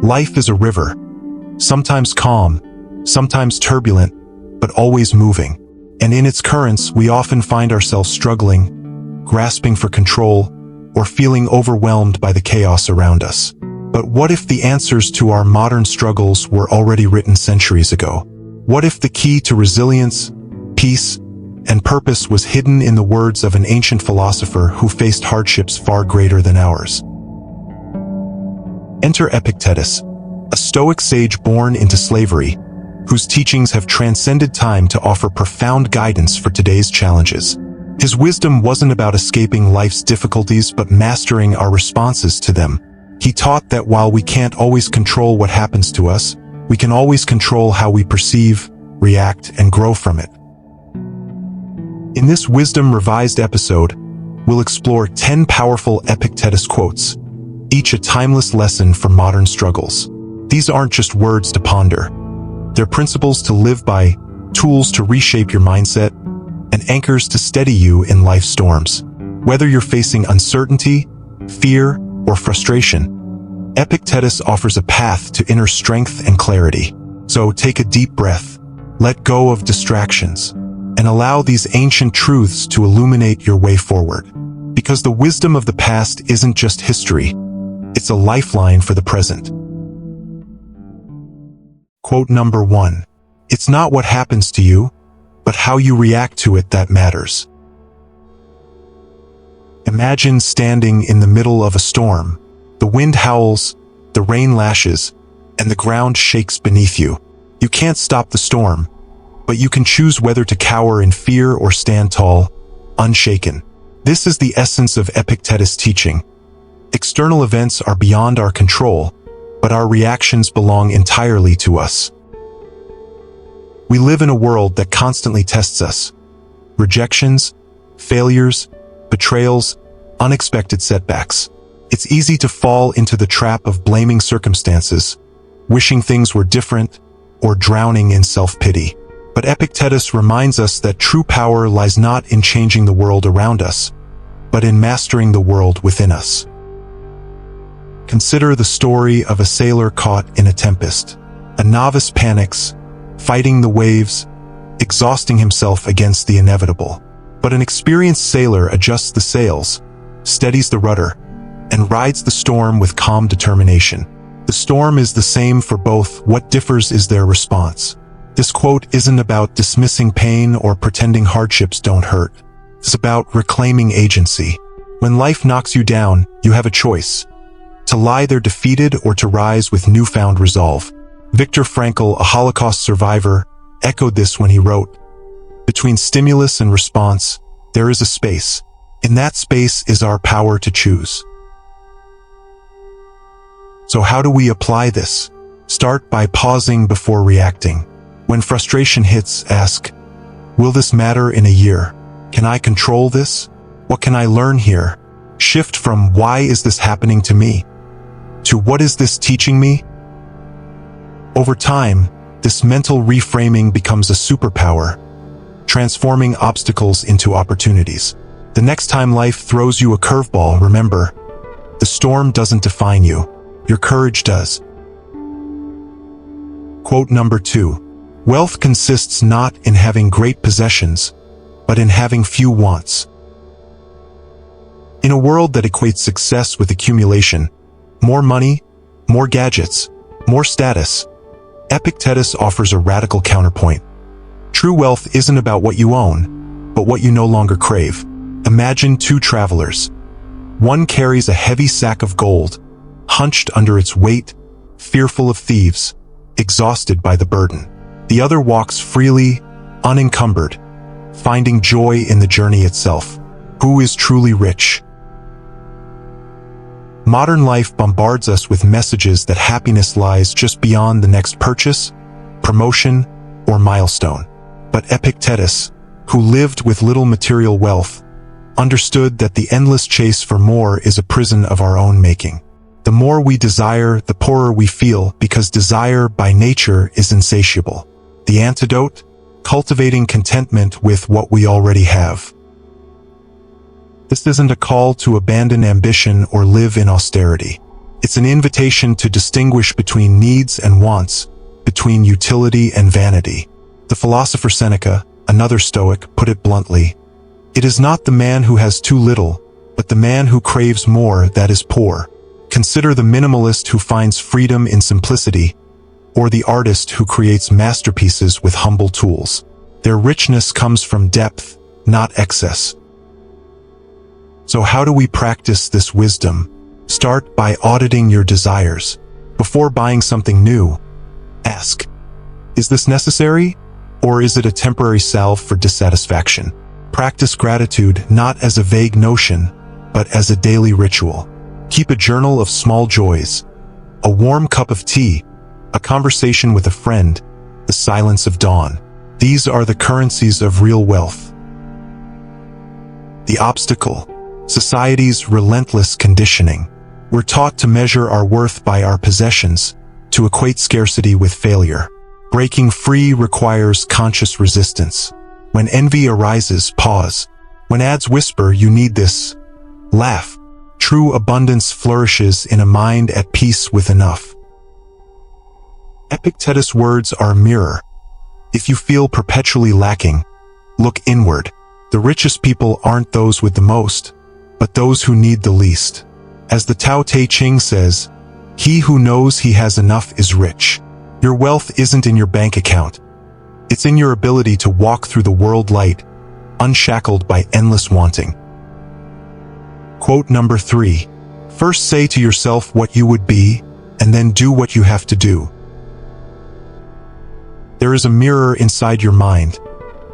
Life is a river, sometimes calm, sometimes turbulent, but always moving. And in its currents, we often find ourselves struggling, grasping for control, or feeling overwhelmed by the chaos around us. But what if the answers to our modern struggles were already written centuries ago? What if the key to resilience, peace, and purpose was hidden in the words of an ancient philosopher who faced hardships far greater than ours? Enter Epictetus, a Stoic sage born into slavery, whose teachings have transcended time to offer profound guidance for today's challenges. His wisdom wasn't about escaping life's difficulties but mastering our responses to them. He taught that while we can't always control what happens to us, we can always control how we perceive, react, and grow from it. In this Wisdom Revised episode, we'll explore 10 powerful Epictetus quotes, each a timeless lesson for modern struggles. These aren't just words to ponder. They're principles to live by, tools to reshape your mindset, and anchors to steady you in life's storms. Whether you're facing uncertainty, fear, or frustration, Epictetus offers a path to inner strength and clarity. So take a deep breath, let go of distractions, and allow these ancient truths to illuminate your way forward. Because the wisdom of the past isn't just history, it's a lifeline for the present. Quote number 1. It's not what happens to you, but how you react to it that matters. Imagine standing in the middle of a storm. The wind howls, the rain lashes, and the ground shakes beneath you. You can't stop the storm, but you can choose whether to cower in fear or stand tall, unshaken. This is the essence of Epictetus' teaching. External events are beyond our control, but our reactions belong entirely to us. We live in a world that constantly tests us. Rejections, failures, betrayals, unexpected setbacks. It's easy to fall into the trap of blaming circumstances, wishing things were different, or drowning in self-pity. But Epictetus reminds us that true power lies not in changing the world around us, but in mastering the world within us. Consider the story of a sailor caught in a tempest. A novice panics, fighting the waves, exhausting himself against the inevitable. But an experienced sailor adjusts the sails, steadies the rudder, and rides the storm with calm determination. The storm is the same for both. What differs is their response. This quote isn't about dismissing pain or pretending hardships don't hurt. It's about reclaiming agency. When life knocks you down, you have a choice: to lie there defeated or to rise with newfound resolve. Viktor Frankl, a Holocaust survivor, echoed this when he wrote, "Between stimulus and response, there is a space. In that space is our power to choose." So how do we apply this? Start by pausing before reacting. When frustration hits, ask, will this matter in a year? Can I control this? What can I learn here? Shift from why is this happening to me to what is this teaching me? Over time, this mental reframing becomes a superpower, transforming obstacles into opportunities. The next time life throws you a curveball, remember, the storm doesn't define you. Your courage does. Quote number 2. Wealth consists not in having great possessions, but in having few wants. In a world that equates success with accumulation, more money, more gadgets, more status, Epictetus offers a radical counterpoint. True wealth isn't about what you own, but what you no longer crave. Imagine two travelers. One carries a heavy sack of gold, hunched under its weight, fearful of thieves, exhausted by the burden. The other walks freely, unencumbered, finding joy in the journey itself. Who is truly rich? Modern life bombards us with messages that happiness lies just beyond the next purchase, promotion, or milestone. But Epictetus, who lived with little material wealth, understood that the endless chase for more is a prison of our own making. The more we desire, the poorer we feel, because desire by nature is insatiable. The antidote? Cultivating contentment with what we already have. This isn't a call to abandon ambition or live in austerity. It's an invitation to distinguish between needs and wants, between utility and vanity. The philosopher Seneca, another Stoic, put it bluntly, "It is not the man who has too little, but the man who craves more that is poor." Consider the minimalist who finds freedom in simplicity, or the artist who creates masterpieces with humble tools. Their richness comes from depth, not excess. So how do we practice this wisdom? Start by auditing your desires. Before buying something new, ask, is this necessary? Or is it a temporary salve for dissatisfaction? Practice gratitude not as a vague notion, but as a daily ritual. Keep a journal of small joys, a warm cup of tea, a conversation with a friend, the silence of dawn. These are the currencies of real wealth. The obstacle, society's relentless conditioning. We're taught to measure our worth by our possessions, to equate scarcity with failure. Breaking free requires conscious resistance. When envy arises, pause. When ads whisper, "You need this," laugh. True abundance flourishes in a mind at peace with enough. Epictetus' words are a mirror. If you feel perpetually lacking, look inward. The richest people aren't those with the most, but those who need the least. As the Tao Te Ching says, "He who knows he has enough is rich." Your wealth isn't in your bank account. It's in your ability to walk through the world light, unshackled by endless wanting. Quote number 3. First say to yourself what you would be, and then do what you have to do. There is a mirror inside your mind,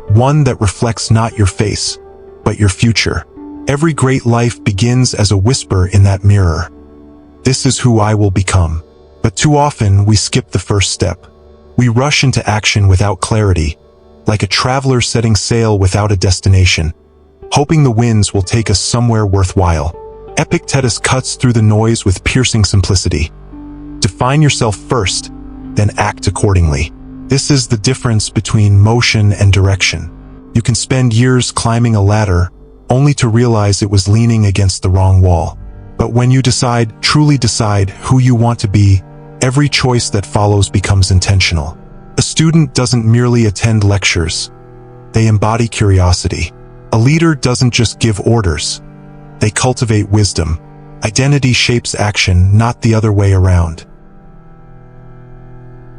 one that reflects not your face, but your future. Every great life begins as a whisper in that mirror. This is who I will become. But too often we skip the first step. We rush into action without clarity, like a traveler setting sail without a destination, hoping the winds will take us somewhere worthwhile. Epictetus cuts through the noise with piercing simplicity. Define yourself first, then act accordingly. This is the difference between motion and direction. You can spend years climbing a ladder, only to realize it was leaning against the wrong wall. But when you truly decide who you want to be, every choice that follows becomes intentional. A student doesn't merely attend lectures. They embody curiosity. A leader doesn't just give orders. They cultivate wisdom. Identity shapes action, not the other way around.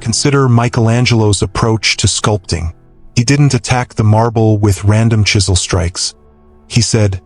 Consider Michelangelo's approach to sculpting. He didn't attack the marble with random chisel strikes. He said,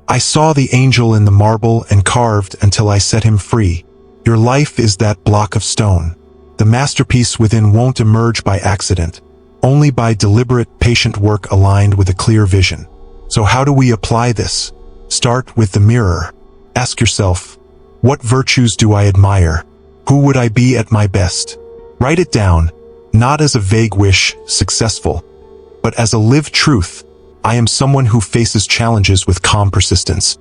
"I saw the angel in the marble and carved until I set him free." Your life is that block of stone. The masterpiece within won't emerge by accident, only by deliberate, patient work aligned with a clear vision. So how do we apply this? Start with the mirror. Ask yourself, what virtues do I admire? Who would I be at my best? Write it down, not as a vague wish, successful, but as a lived truth. I am someone who faces challenges with calm persistence.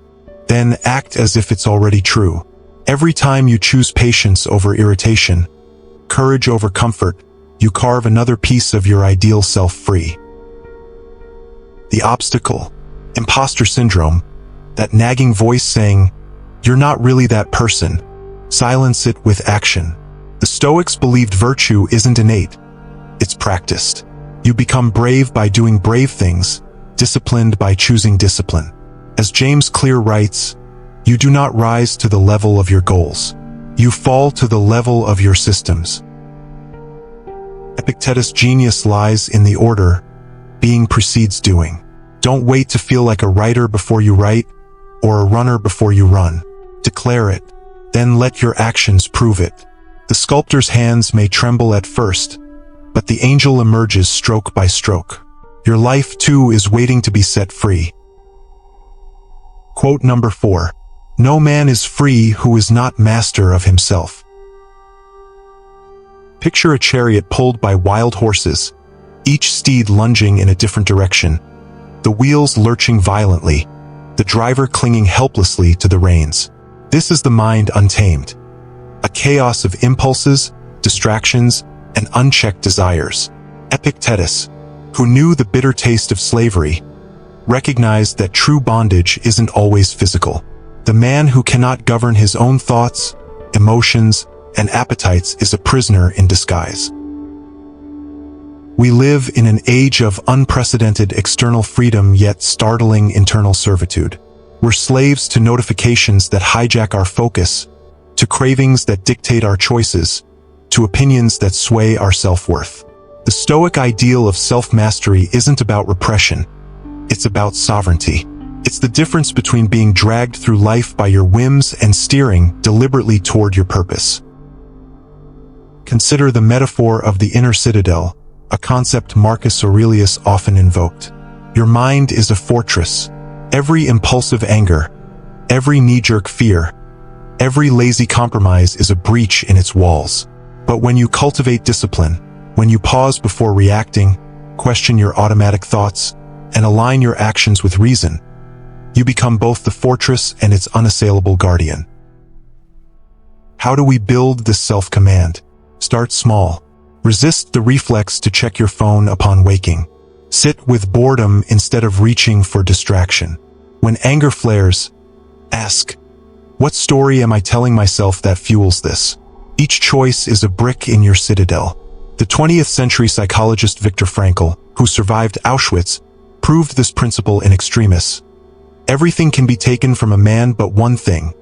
Then act as if it's already true. Every time you choose patience over irritation, courage over comfort, you carve another piece of your ideal self free. The obstacle, imposter syndrome, that nagging voice saying, "You're not really that person." Silence it with action. The Stoics believed virtue isn't innate, it's practiced. You become brave by doing brave things, disciplined by choosing discipline. As James Clear writes, you do not rise to the level of your goals. You fall to the level of your systems. Epictetus' genius lies in the order, being precedes doing. Don't wait to feel like a writer before you write, or a runner before you run. Declare it, then let your actions prove it. The sculptor's hands may tremble at first, but the angel emerges stroke by stroke. Your life too is waiting to be set free. Quote number 4. No man is free who is not master of himself. Picture a chariot pulled by wild horses, each steed lunging in a different direction, the wheels lurching violently, the driver clinging helplessly to the reins. This is the mind untamed, a chaos of impulses, distractions, and unchecked desires. Epictetus, who knew the bitter taste of slavery, recognized that true bondage isn't always physical. The man who cannot govern his own thoughts emotions, and appetites is a prisoner in disguise. We live in an age of unprecedented external freedom yet startling internal servitude. We're slaves to notifications that hijack our focus, to cravings that dictate our choices, to opinions that sway our self-worth. The Stoic ideal of self-mastery isn't about repression, it's about sovereignty. It's the difference between being dragged through life by your whims and steering deliberately toward your purpose. Consider the metaphor of the inner citadel, a concept Marcus Aurelius often invoked. Your mind is a fortress. Every impulsive anger, every knee-jerk fear, every lazy compromise is a breach in its walls. But when you cultivate discipline, when you pause before reacting, question your automatic thoughts, and align your actions with reason, you become both the fortress and its unassailable guardian. How do we build this self-command? Start small. Resist the reflex to check your phone upon waking. Sit with boredom instead of reaching for distraction. When anger flares, ask, what story am I telling myself that fuels this? Each choice is a brick in your citadel. The 20th century psychologist Viktor Frankl, who survived Auschwitz, proved this principle in extremis. Everything can be taken from a man but one thing,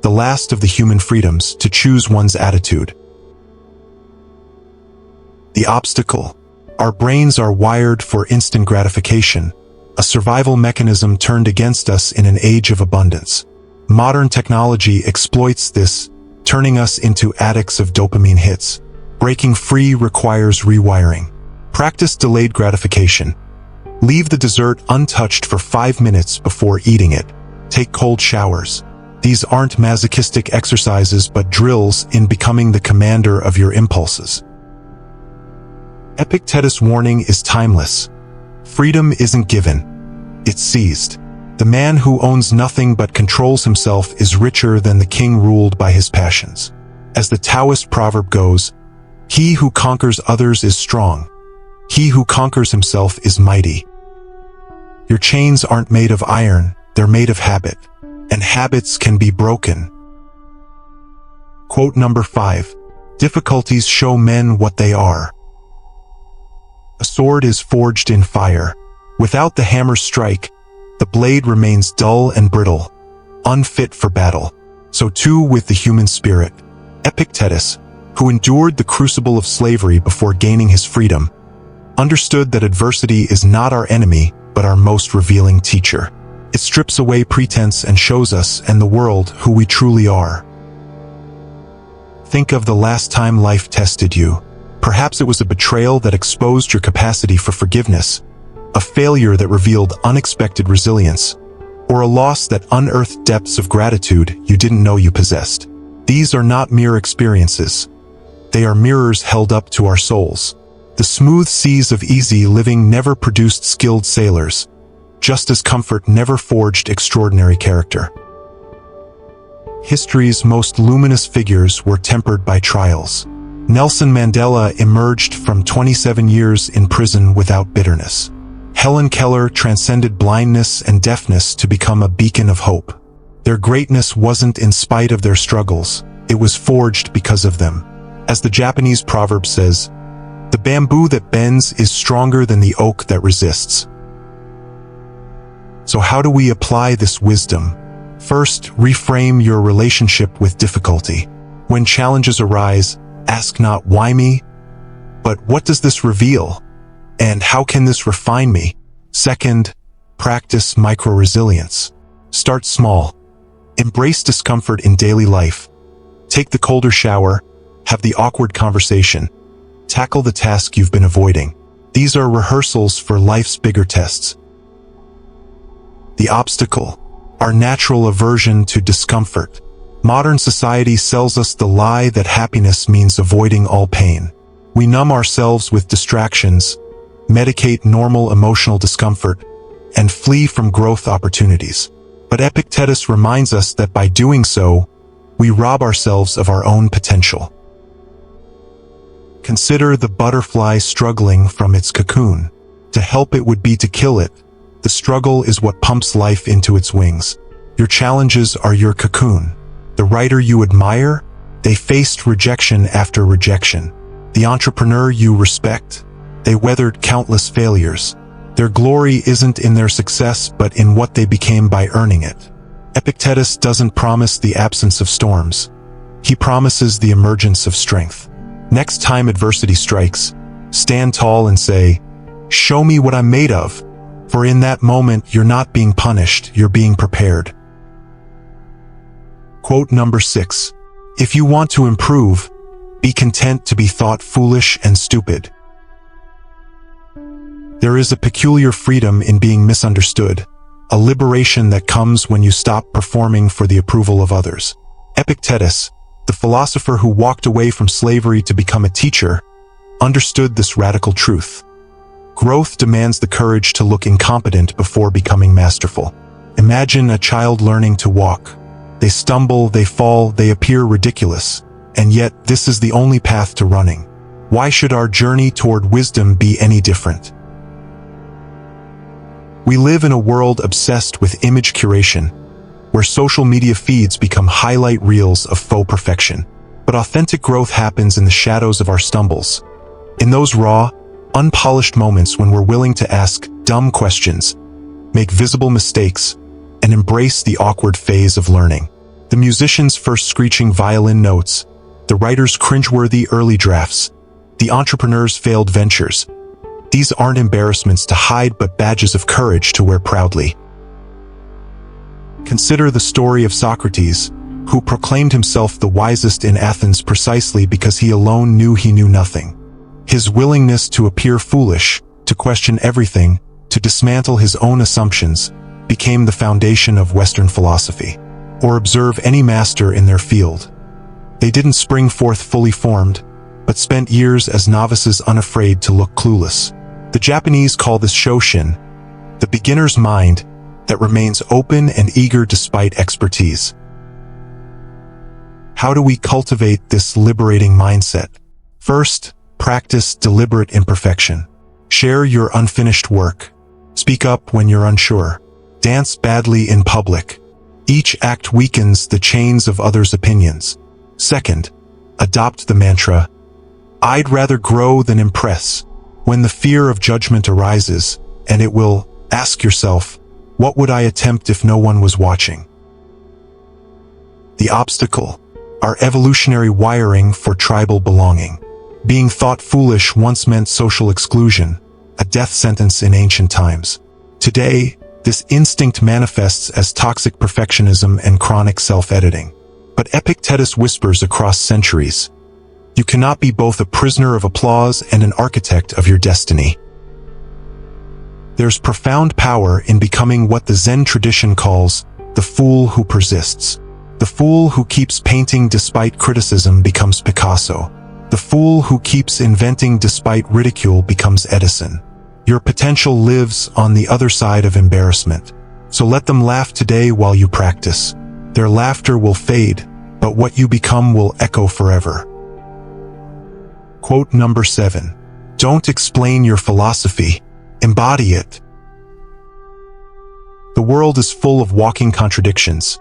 the last of the human freedoms, to choose one's attitude. The obstacle. Our brains are wired for instant gratification, a survival mechanism turned against us in an age of abundance. Modern technology exploits this, turning us into addicts of dopamine hits. Breaking free requires rewiring. Practice delayed gratification. Leave the dessert untouched for 5 minutes before eating it. Take cold showers. These aren't masochistic exercises but drills in becoming the commander of your impulses. Epictetus' warning is timeless. Freedom isn't given, it's seized. The man who owns nothing but controls himself is richer than the king ruled by his passions. As the Taoist proverb goes, he who conquers others is strong. He who conquers himself is mighty. Your chains aren't made of iron, they're made of habit. And habits can be broken. Quote number 5. Difficulties show men what they are. A sword is forged in fire. Without the hammer's strike, the blade remains dull and brittle, unfit for battle. So too with the human spirit. Epictetus, who endured the crucible of slavery before gaining his freedom, understood that adversity is not our enemy, but our most revealing teacher. It strips away pretense and shows us and the world who we truly are. Think of the last time life tested you. Perhaps it was a betrayal that exposed your capacity for forgiveness, a failure that revealed unexpected resilience, or a loss that unearthed depths of gratitude you didn't know you possessed. These are not mere experiences. They are mirrors held up to our souls. The smooth seas of easy living never produced skilled sailors, just as comfort never forged extraordinary character. History's most luminous figures were tempered by trials. Nelson Mandela emerged from 27 years in prison without bitterness. Helen Keller transcended blindness and deafness to become a beacon of hope. Their greatness wasn't in spite of their struggles, it was forged because of them. As the Japanese proverb says, the bamboo that bends is stronger than the oak that resists. So how do we apply this wisdom? First, reframe your relationship with difficulty. When challenges arise, ask not why me, but what does this reveal? And how can this refine me? Second, practice micro-resilience. Start small. Embrace discomfort in daily life. Take the colder shower, have the awkward conversation, tackle the task you've been avoiding. These are rehearsals for life's bigger tests. The obstacle, our natural aversion to discomfort. Modern society sells us the lie that happiness means avoiding all pain. We numb ourselves with distractions, medicate normal emotional discomfort, and flee from growth opportunities. But Epictetus reminds us that by doing so, we rob ourselves of our own potential. Consider the butterfly struggling from its cocoon. To help it would be to kill it. The struggle is what pumps life into its wings. Your challenges are your cocoon. The writer you admire, They faced rejection after rejection. The entrepreneur you respect? They weathered countless failures. Their glory isn't in their success, but in what they became by earning it. Epictetus doesn't promise the absence of storms. He promises the emergence of strength. Next time adversity strikes, stand tall and say, "Show me what I'm made of." For in that moment, you're not being punished, you're being prepared. Quote number 6. If you want to improve, be content to be thought foolish and stupid. There is a peculiar freedom in being misunderstood, a liberation that comes when you stop performing for the approval of others. Epictetus, the philosopher who walked away from slavery to become a teacher, understood this radical truth. Growth demands the courage to look incompetent before becoming masterful. Imagine a child learning to walk. They stumble, they fall, they appear ridiculous, and yet this is the only path to running. Why should our journey toward wisdom be any different? We live in a world obsessed with image curation, where social media feeds become highlight reels of faux perfection. But authentic growth happens in the shadows of our stumbles. In those raw, unpolished moments when we're willing to ask dumb questions, make visible mistakes, and embrace the awkward phase of learning. The musician's first screeching violin notes, the writer's cringeworthy early drafts, the entrepreneur's failed ventures. These aren't embarrassments to hide but badges of courage to wear proudly. Consider the story of Socrates, who proclaimed himself the wisest in Athens precisely because he alone knew he knew nothing. His willingness to appear foolish, to question everything, to dismantle his own assumptions, became the foundation of Western philosophy. Or observe any master in their field. They didn't spring forth fully formed, but spent years as novices unafraid to look clueless. The Japanese call this shoshin, the beginner's mind that remains open and eager despite expertise. How do we cultivate this liberating mindset? First, practice deliberate imperfection. Share your unfinished work. Speak up when you're unsure. Dance badly in public. Each act weakens the chains of others' opinions. Second, adopt the mantra, "I'd rather grow than impress." When the fear of judgment arises, and it will, ask yourself, what would I attempt if no one was watching? The obstacle, our evolutionary wiring for tribal belonging. Being thought foolish once meant social exclusion, a death sentence in ancient times. Today, this instinct manifests as toxic perfectionism and chronic self-editing. But Epictetus whispers across centuries, you cannot be both a prisoner of applause and an architect of your destiny. There's profound power in becoming what the Zen tradition calls the fool who persists. The fool who keeps painting despite criticism becomes Picasso. The fool who keeps inventing despite ridicule becomes Edison. Your potential lives on the other side of embarrassment. So let them laugh today while you practice. Their laughter will fade, but what you become will echo forever. Quote number 7. Don't explain your philosophy, embody it. The world is full of walking contradictions.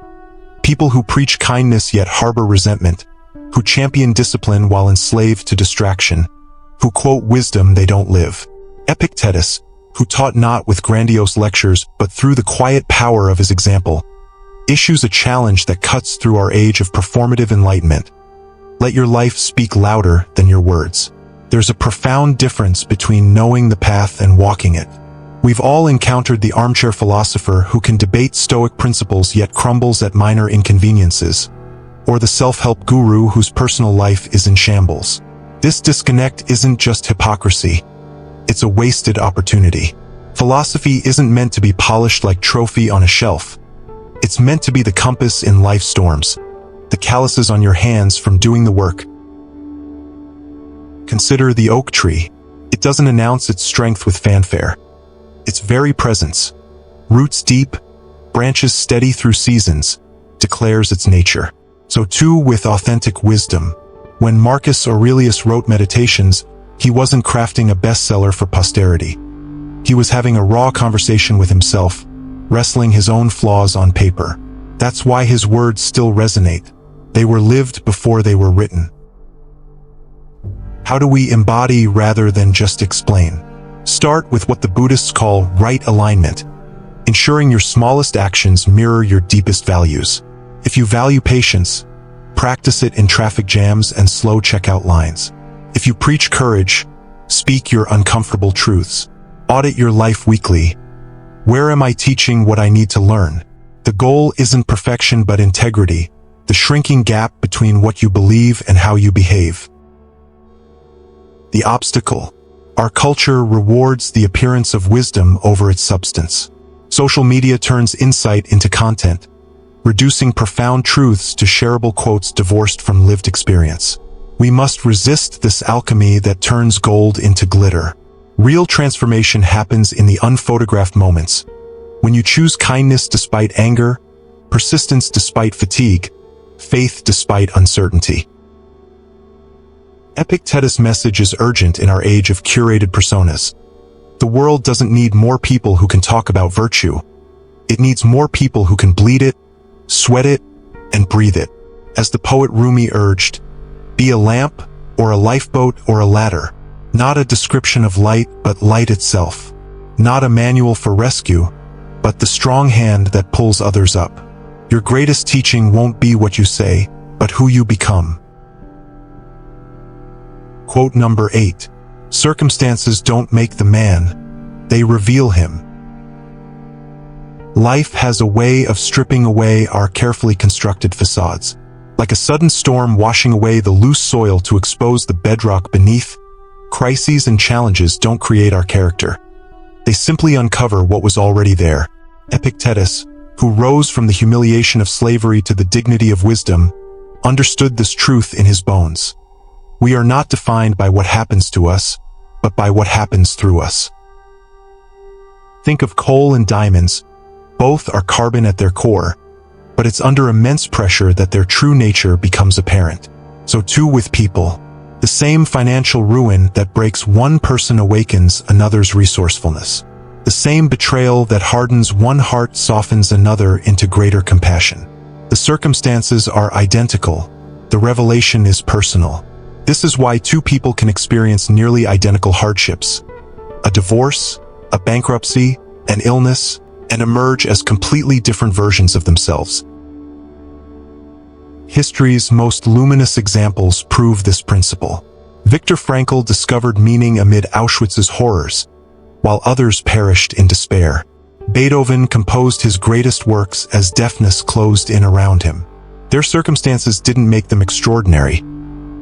People who preach kindness yet harbor resentment, who champion discipline while enslaved to distraction, who quote wisdom they don't live. Epictetus, who taught not with grandiose lectures but through the quiet power of his example, issues a challenge that cuts through our age of performative enlightenment. Let your life speak louder than your words. There's a profound difference between knowing the path and walking it. We've all encountered the armchair philosopher who can debate Stoic principles yet crumbles at minor inconveniences, or the self-help guru whose personal life is in shambles. This disconnect isn't just hypocrisy. It's a wasted opportunity. Philosophy isn't meant to be polished like trophy on a shelf. It's meant to be the compass in life's storms, the calluses on your hands from doing the work. Consider the oak tree. It doesn't announce its strength with fanfare. Its very presence, roots deep, branches steady through seasons, declares its nature. So too with authentic wisdom. When Marcus Aurelius wrote Meditations, he wasn't crafting a bestseller for posterity. He was having a raw conversation with himself, wrestling his own flaws on paper. That's why his words still resonate. They were lived before they were written. How do we embody rather than just explain? Start with what the Buddhists call right alignment, ensuring your smallest actions mirror your deepest values. If you value patience, practice it in traffic jams and slow checkout lines. If you preach courage, speak your uncomfortable truths. Audit your life weekly. Where am I teaching what I need to learn? The goal isn't perfection but integrity, the shrinking gap between what you believe and how you behave. The obstacle. Our culture rewards the appearance of wisdom over its substance. Social media turns insight into content, reducing profound truths to shareable quotes divorced from lived experience. We must resist this alchemy that turns gold into glitter. Real transformation happens in the unphotographed moments. When you choose kindness despite anger, persistence despite fatigue, faith despite uncertainty. Epictetus' message is urgent in our age of curated personas. The world doesn't need more people who can talk about virtue. It needs more people who can bleed it, sweat it, and breathe it. As the poet Rumi urged, be a lamp, or a lifeboat, or a ladder. Not a description of light, but light itself. Not a manual for rescue, but the strong hand that pulls others up. Your greatest teaching won't be what you say, but who you become. Quote number 8. Circumstances don't make the man, they reveal him. Life has a way of stripping away our carefully constructed facades. Like a sudden storm washing away the loose soil to expose the bedrock beneath, crises and challenges don't create our character. They simply uncover what was already there. Epictetus, who rose from the humiliation of slavery to the dignity of wisdom, understood this truth in his bones. We are not defined by what happens to us, but by what happens through us. Think of coal and diamonds. Both are carbon at their core, but it's under immense pressure that their true nature becomes apparent. So too with people. The same financial ruin that breaks one person awakens another's resourcefulness. The same betrayal that hardens one heart softens another into greater compassion. The circumstances are identical. The revelation is personal. This is why two people can experience nearly identical hardships. A divorce, a bankruptcy, an illness, and emerge as completely different versions of themselves. History's most luminous examples prove this principle. Viktor Frankl discovered meaning amid Auschwitz's horrors, while others perished in despair. Beethoven composed his greatest works as deafness closed in around him. Their circumstances didn't make them extraordinary.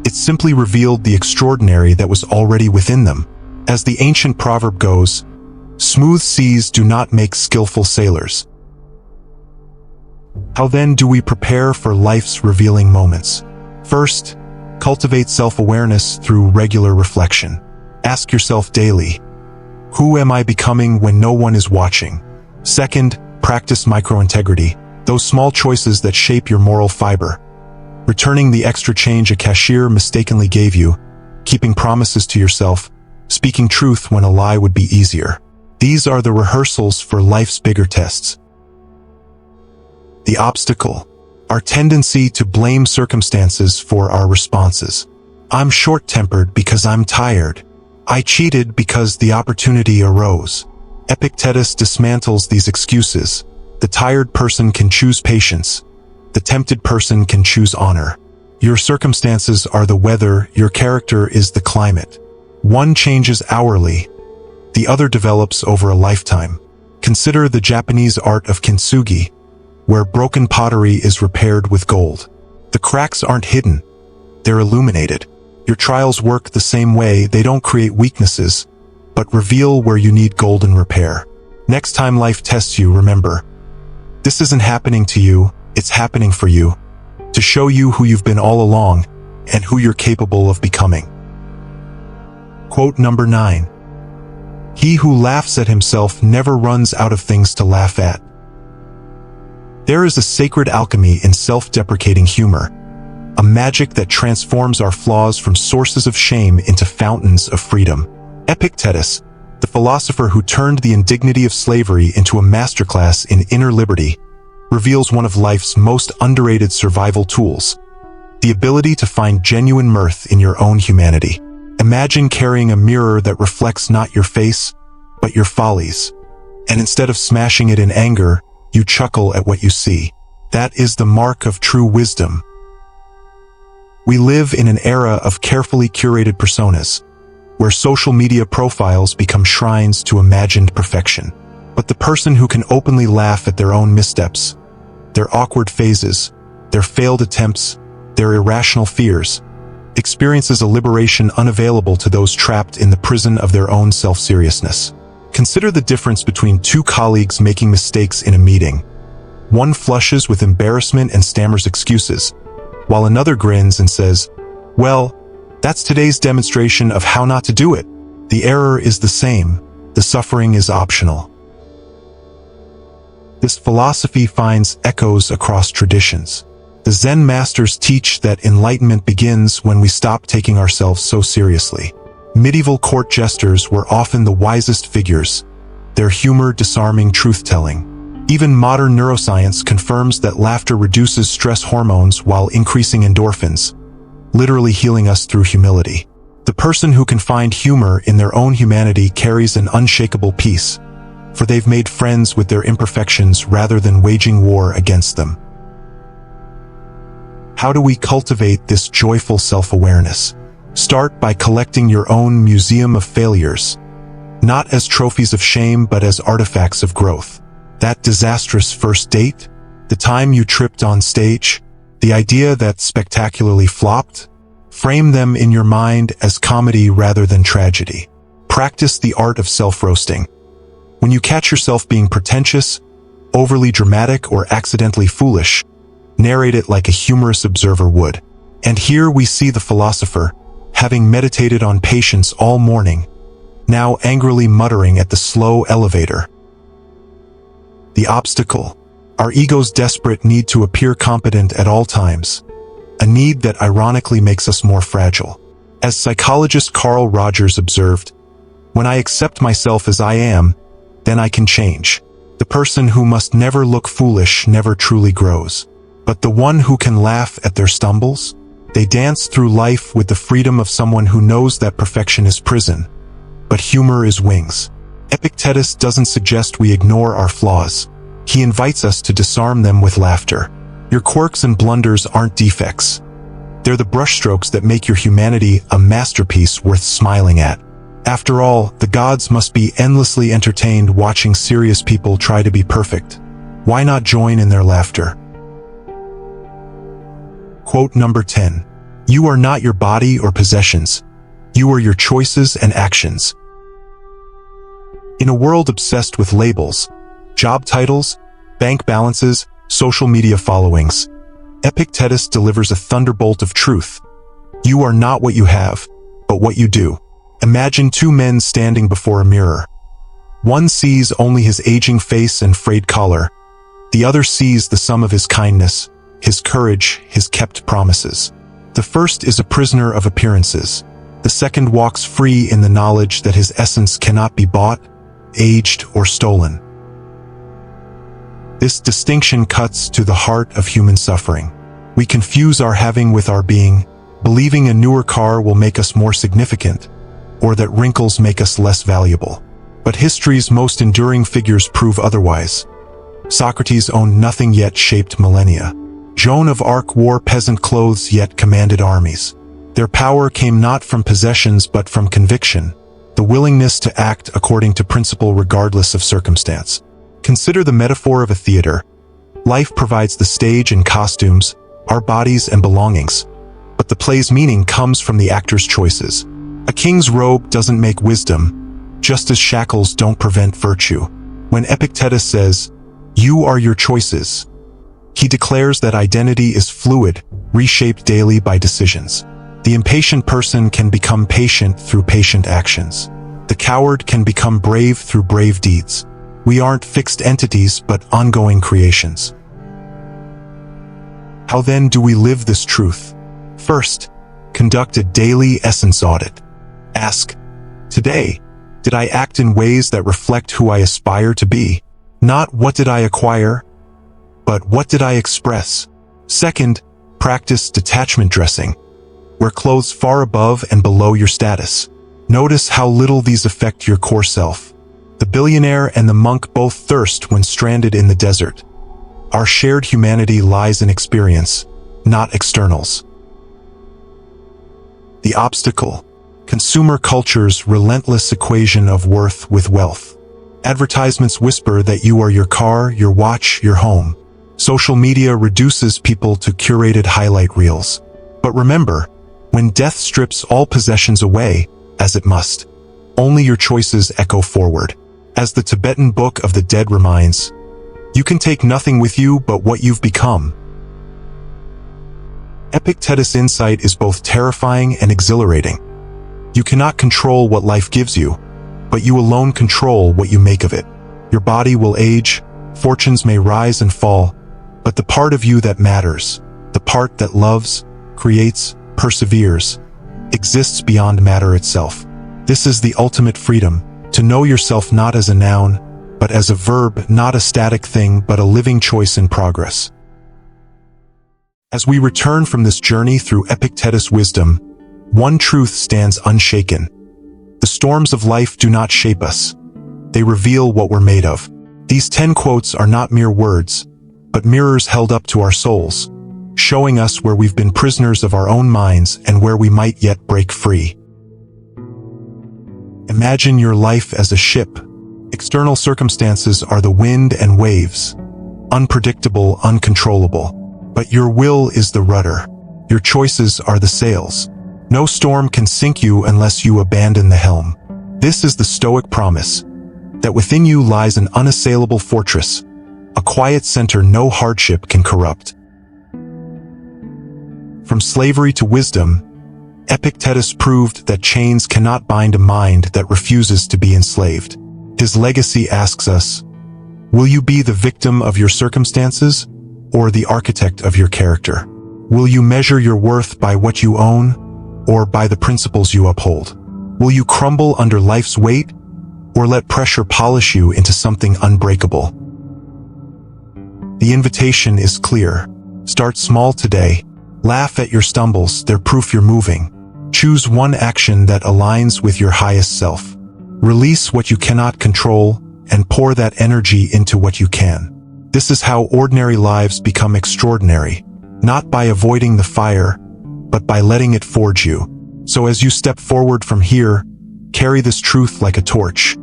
It simply revealed the extraordinary that was already within them. As the ancient proverb goes, smooth seas do not make skillful sailors. How then do we prepare for life's revealing moments? First, cultivate self-awareness through regular reflection. Ask yourself daily, who am I becoming when no one is watching? Second, practice micro-integrity, those small choices that shape your moral fiber. Returning the extra change a cashier mistakenly gave you, keeping promises to yourself, speaking truth when a lie would be easier. These are the rehearsals for life's bigger tests. The obstacle, our tendency to blame circumstances for our responses. I'm short-tempered because I'm tired. I cheated because the opportunity arose. Epictetus dismantles these excuses. The tired person can choose patience. The tempted person can choose honor. Your circumstances are the weather, your character is the climate. One changes hourly, the other develops over a lifetime. Consider the Japanese art of kintsugi, where broken pottery is repaired with gold. The cracks aren't hidden, they're illuminated. Your trials work the same way. They don't create weaknesses, but reveal where you need golden repair. Next time life tests you, remember, this isn't happening to you, it's happening for you, to show you who you've been all along and who you're capable of becoming. Quote number 9. He who laughs at himself never runs out of things to laugh at. There is a sacred alchemy in self-deprecating humor, a magic that transforms our flaws from sources of shame into fountains of freedom. Epictetus, the philosopher who turned the indignity of slavery into a masterclass in inner liberty, reveals one of life's most underrated survival tools, the ability to find genuine mirth in your own humanity. Imagine carrying a mirror that reflects not your face, but your follies. And instead of smashing it in anger, you chuckle at what you see. That is the mark of true wisdom. We live in an era of carefully curated personas, where social media profiles become shrines to imagined perfection. But the person who can openly laugh at their own missteps, their awkward phases, their failed attempts, their irrational fears, experiences a liberation unavailable to those trapped in the prison of their own self-seriousness. Consider the difference between two colleagues making mistakes in a meeting. One flushes with embarrassment and stammers excuses, while another grins and says, "Well, that's today's demonstration of how not to do it." The error is the same. The suffering is optional. This philosophy finds echoes across traditions. The Zen masters teach that enlightenment begins when we stop taking ourselves so seriously. Medieval court jesters were often the wisest figures, their humor disarming truth-telling. Even modern neuroscience confirms that laughter reduces stress hormones while increasing endorphins, literally healing us through humility. The person who can find humor in their own humanity carries an unshakable peace, for they've made friends with their imperfections rather than waging war against them. How do we cultivate this joyful self-awareness? Start by collecting your own museum of failures, not as trophies of shame but as artifacts of growth. That disastrous first date, the time you tripped on stage, the idea that spectacularly flopped, frame them in your mind as comedy rather than tragedy. Practice the art of self-roasting. When you catch yourself being pretentious, overly dramatic, or accidentally foolish, narrate it like a humorous observer would. And here we see the philosopher, having meditated on patience all morning, now angrily muttering at the slow elevator. The obstacle, our ego's desperate need to appear competent at all times, a need that ironically makes us more fragile. As psychologist Carl Rogers observed, "When I accept myself as I am, then I can change." The person who must never look foolish never truly grows. But the one who can laugh at their stumbles, they dance through life with the freedom of someone who knows that perfection is prison, but humor is wings. Epictetus doesn't suggest we ignore our flaws. He invites us to disarm them with laughter. Your quirks and blunders aren't defects. They're the brushstrokes that make your humanity a masterpiece worth smiling at. After all, the gods must be endlessly entertained watching serious people try to be perfect. Why not join in their laughter? Quote number 10. You are not your body or possessions. You are your choices and actions. In a world obsessed with labels, job titles, bank balances, social media followings, Epictetus delivers a thunderbolt of truth. You are not what you have, but what you do. Imagine two men standing before a mirror. One sees only his aging face and frayed collar. The other sees the sum of his kindness, his courage, his kept promises. The first is a prisoner of appearances. The second walks free in the knowledge that his essence cannot be bought, aged, or stolen. This distinction cuts to the heart of human suffering. We confuse our having with our being, believing a newer car will make us more significant, or that wrinkles make us less valuable. But history's most enduring figures prove otherwise. Socrates owned nothing yet shaped millennia. Joan of Arc wore peasant clothes yet commanded armies. Their power came not from possessions but from conviction, the willingness to act according to principle regardless of circumstance. Consider the metaphor of a theater. Life provides the stage and costumes, our bodies and belongings, but the play's meaning comes from the actor's choices. A king's robe doesn't make wisdom, just as shackles don't prevent virtue. When Epictetus says, "You are your choices," he declares that identity is fluid, reshaped daily by decisions. The impatient person can become patient through patient actions. The coward can become brave through brave deeds. We aren't fixed entities but ongoing creations. How then do we live this truth? First, conduct a daily essence audit. Ask, today, did I act in ways that reflect who I aspire to be? Not what did I acquire, but what did I express? Second, Practice detachment dressing. Wear clothes far above and below your status. Notice how little these affect your core self. The billionaire and the monk both thirst when stranded in the desert. Our shared humanity lies in experience, not externals. The obstacle. Consumer culture's relentless equation of worth with wealth. Advertisements whisper that you are your car, your watch, your home. Social media reduces people to curated highlight reels. But remember, when death strips all possessions away, as it must, only your choices echo forward. As the Tibetan Book of the Dead reminds, you can take nothing with you but what you've become. Epictetus' insight is both terrifying and exhilarating. You cannot control what life gives you, but you alone control what you make of it. Your body will age, fortunes may rise and fall, but the part of you that matters, the part that loves, creates, perseveres, exists beyond matter itself. This is the ultimate freedom, to know yourself not as a noun, but as a verb, not a static thing, but a living choice in progress. As we return from this journey through Epictetus' wisdom, one truth stands unshaken. The storms of life do not shape us. They reveal what we're made of. These 10 quotes are not mere words, but mirrors held up to our souls, showing us where we've been prisoners of our own minds and where we might yet break free. Imagine your life as a ship. External circumstances are the wind and waves, unpredictable, uncontrollable. But your will is the rudder. Your choices are the sails. No storm can sink you unless you abandon the helm. This is the Stoic promise, that within you lies an unassailable fortress, a quiet center no hardship can corrupt. From slavery to wisdom, Epictetus proved that chains cannot bind a mind that refuses to be enslaved. His legacy asks us, will you be the victim of your circumstances or the architect of your character? Will you measure your worth by what you own or by the principles you uphold? Will you crumble under life's weight or let pressure polish you into something unbreakable? The invitation is clear. Start small today. Laugh at your stumbles, they're proof you're moving. Choose one action that aligns with your highest self. Release what you cannot control and pour that energy into what you can. This is how ordinary lives become extraordinary, not by avoiding the fire, but by letting it forge you. So as you step forward from here, carry this truth like a torch.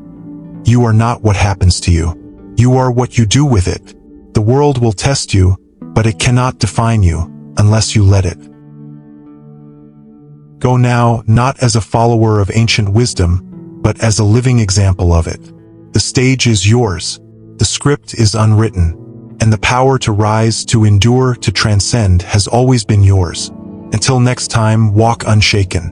You are not what happens to you. You are what you do with it. The world will test you, but it cannot define you unless you let it. Go now, not as a follower of ancient wisdom, but as a living example of it. The stage is yours. The script is unwritten, and the power to rise, to endure, to transcend has always been yours. Until next time, walk unshaken.